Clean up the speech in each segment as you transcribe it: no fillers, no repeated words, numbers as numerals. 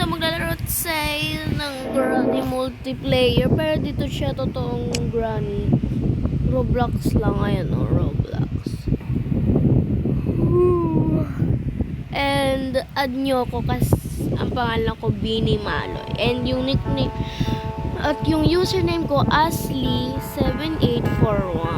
So, maglalaro tayo ng Granny multiplayer. Pero dito siya totoong Granny. Roblox lang. Ayan o, Roblox. And, add nyo ko kasi ang pangalan ko, Bini Maloy. And yung nickname, at yung username ko, Ashley7841.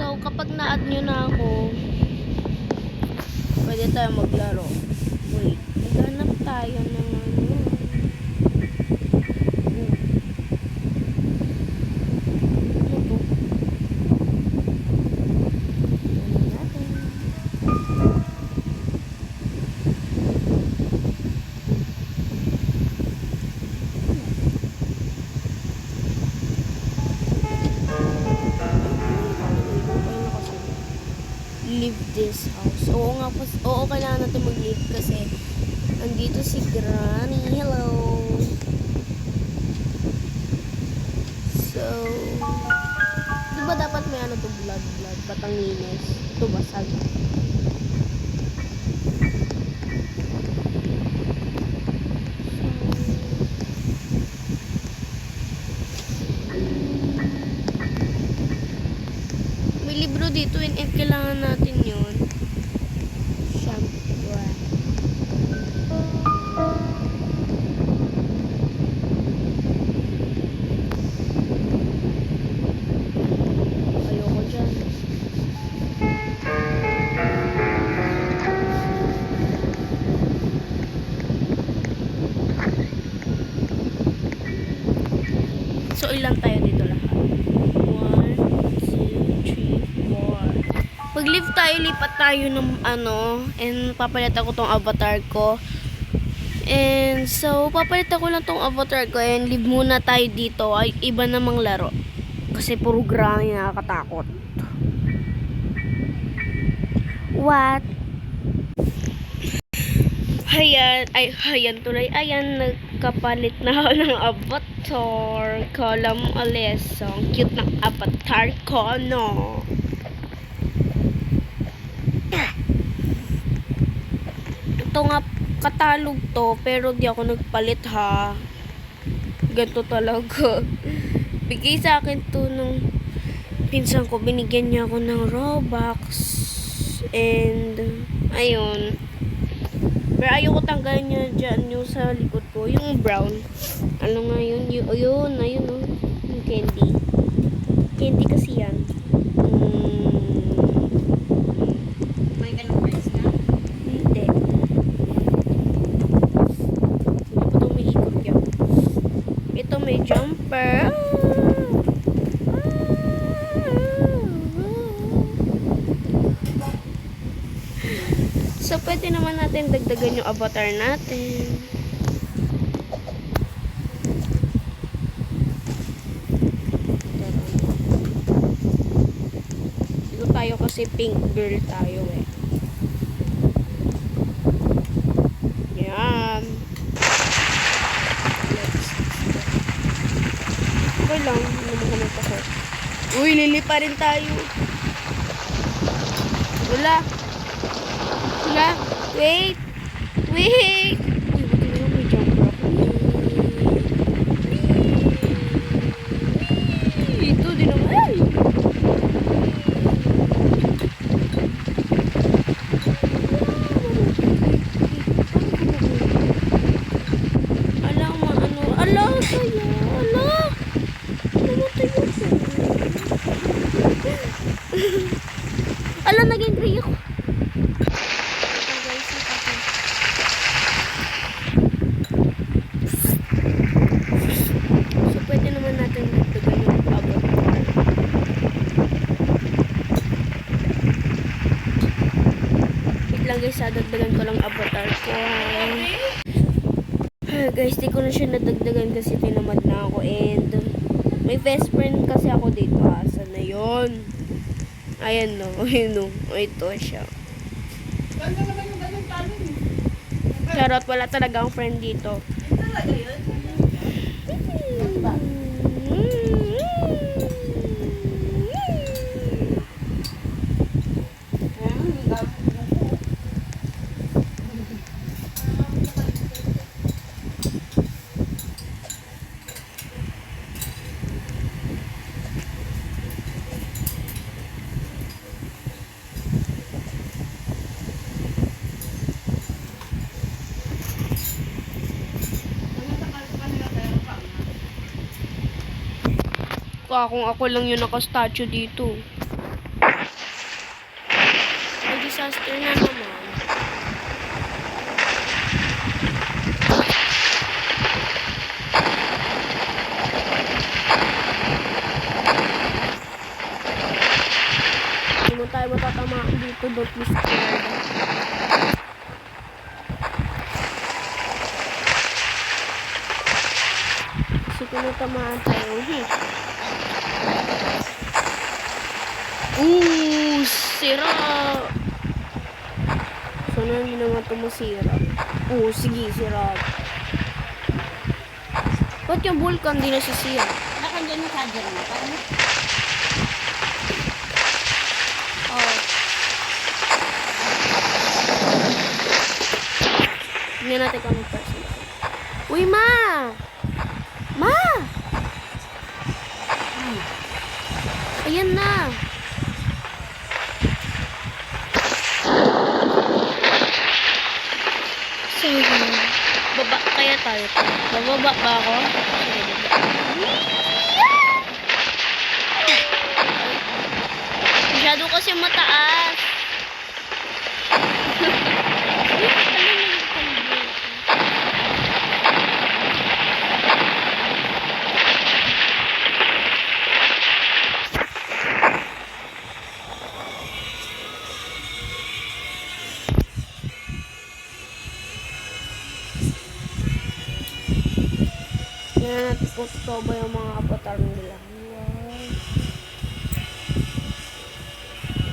So, kapag na-add nyo na ako, pwede tayo maglaro. Wait, maghanap tayo ng ano. Ano to? Ano natin? Leave this house. Oo nga po. Oo, kailangan natin mag-leave kasi andito si Granny. Hello. So, di ba dapat may ano to, blood, patanginis. Ito basag. May libro dito and kailangan natin yun. Shampoo. Ayoko dyan. So, ilan tayo dito lahat? 1, 2, 3, 4. Pag-leave tayo, lipat tayo ng ano, and papalitan ko tong avatar ko. And so, papalitan ko lang tong avatar ko and leave muna tayo dito. Ay, iba namang laro. Kasi puro Granny nakakatakot. What? Hayan tuloy. Ayan, nagkapalit na ako ng avatar. Kala mo alis. So, ang cute ng avatar ko, no? Ito nga, katalog to, pero di ako nagpalit, ha. Ganito talaga. Bigay sa akin to nung pinsan ko. Binigyan niya ako ng Robux. And, ayun. Pero ayoko tanggalin niya dyan yung sa likod ko. Yung brown. Ano nga yun? Ayun, ayun, oh. Yung candy. Candy kasi yan. May ganun price na? Hindi. Ito may ikot yan. Ito may jumper. So, pwede naman natin dagdagan yung avatar natin. Dito tayo kasi pink girl tayo eh. Yan. Okay lang. Namagamit ako. Uy, lilipa rin tayo. Wala. Wala. Wait. Wait. Uy, buti na may jumper ako. Ito din naman. Ala, maano. Ala, saya. Ala. Namatay ako. Ala, naging gray ako. Guys, dadagdagan ko lang avatar ko. Guys, di ko na siya nadagdagan kasi tinamad na ako and may best friend kasi ako dito. Asa na yun? Ayan no. Ayan no. Ito siya. Charot, wala talaga ang friend dito. Talaga yun? ka kung ako lang yung nakastatue dito. May disaster na naman. Hindi mo tayo matatamaan dito, don't be scared. Kasi kung natamaan tayo, sira! Sana hindi naman ito masira. Sige, sira. Ba't yung vulkan di nasisira? Nakandyan yung charger mo. Paano? Oh. Tingnan natin kung anong person. Uy, Ma! Ma! Ayan na. So, baba kaya tayo. Bababa ba ako? Sige, baba. Masyado kasi mataas. Tingnan natin kung totoo ba yung mga avatar nila. Wow.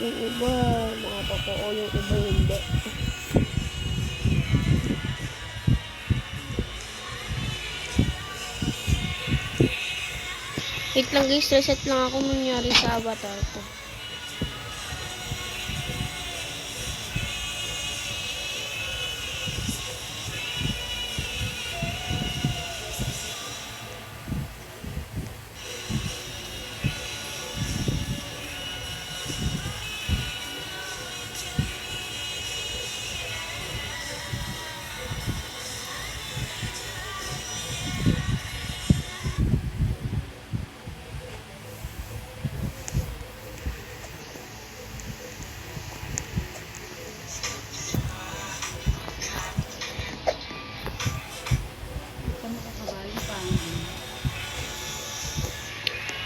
Yung iba, mga totoo. Yung iba, hindi. Wait lang guys, reset lang ako nangyari sa avatar ko.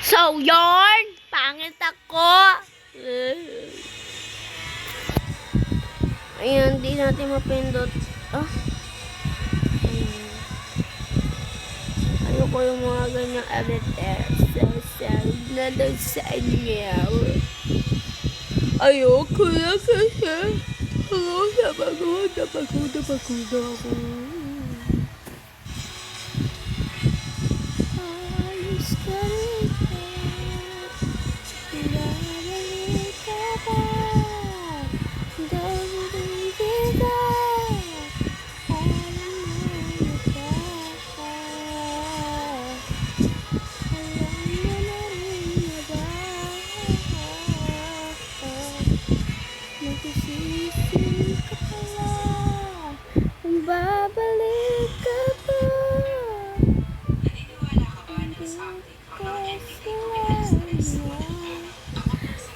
So, yarn! Pangit ako! Ayan, di natin mapindot. Ayan. Ayoko yung mga ganyang avatar. So, na daw sa inyo. Ayoko na kasi. Napagod ako. Ayos ka rin. Babalik ka ba? Dahil kita. Alam mo na ba? Alam mo na rin na ba? Nagsisisi ka pala. Kung babalik ka ba?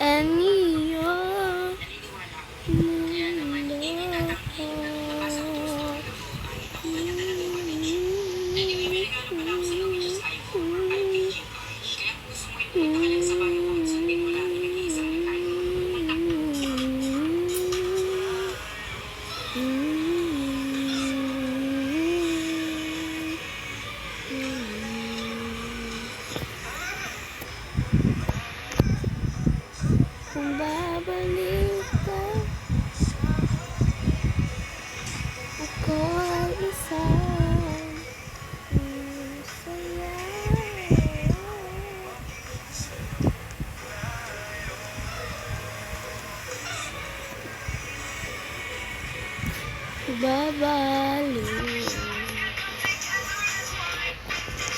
And you're kung babalik ka, ako ay isang masaya. Babalik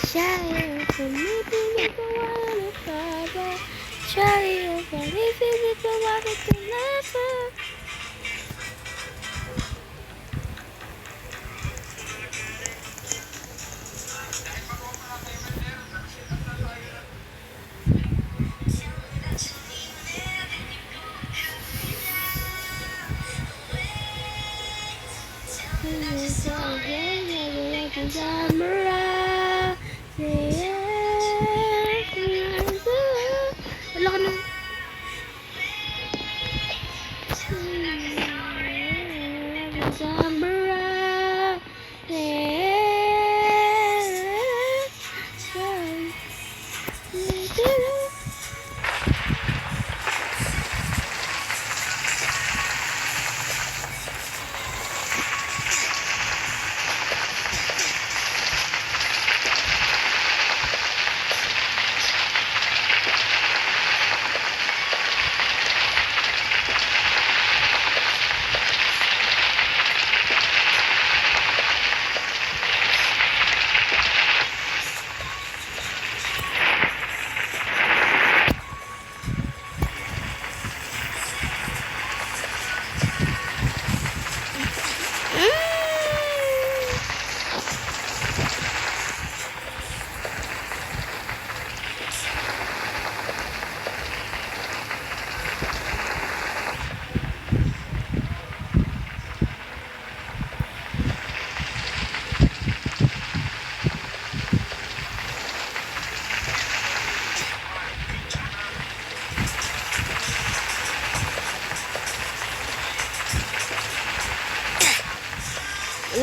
siya yung pumipili ko wala pa ba? Siya yung pumipili ko bakit wala pa? Wala ka na.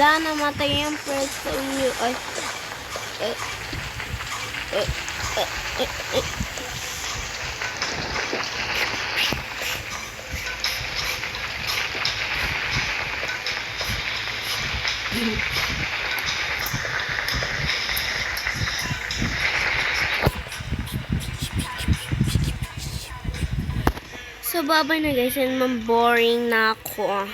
Wala, namatay yung first time nyo. Ay. Eh. Eh. Eh. Eh. Eh. So, bye-bye na guys. And boring na ako.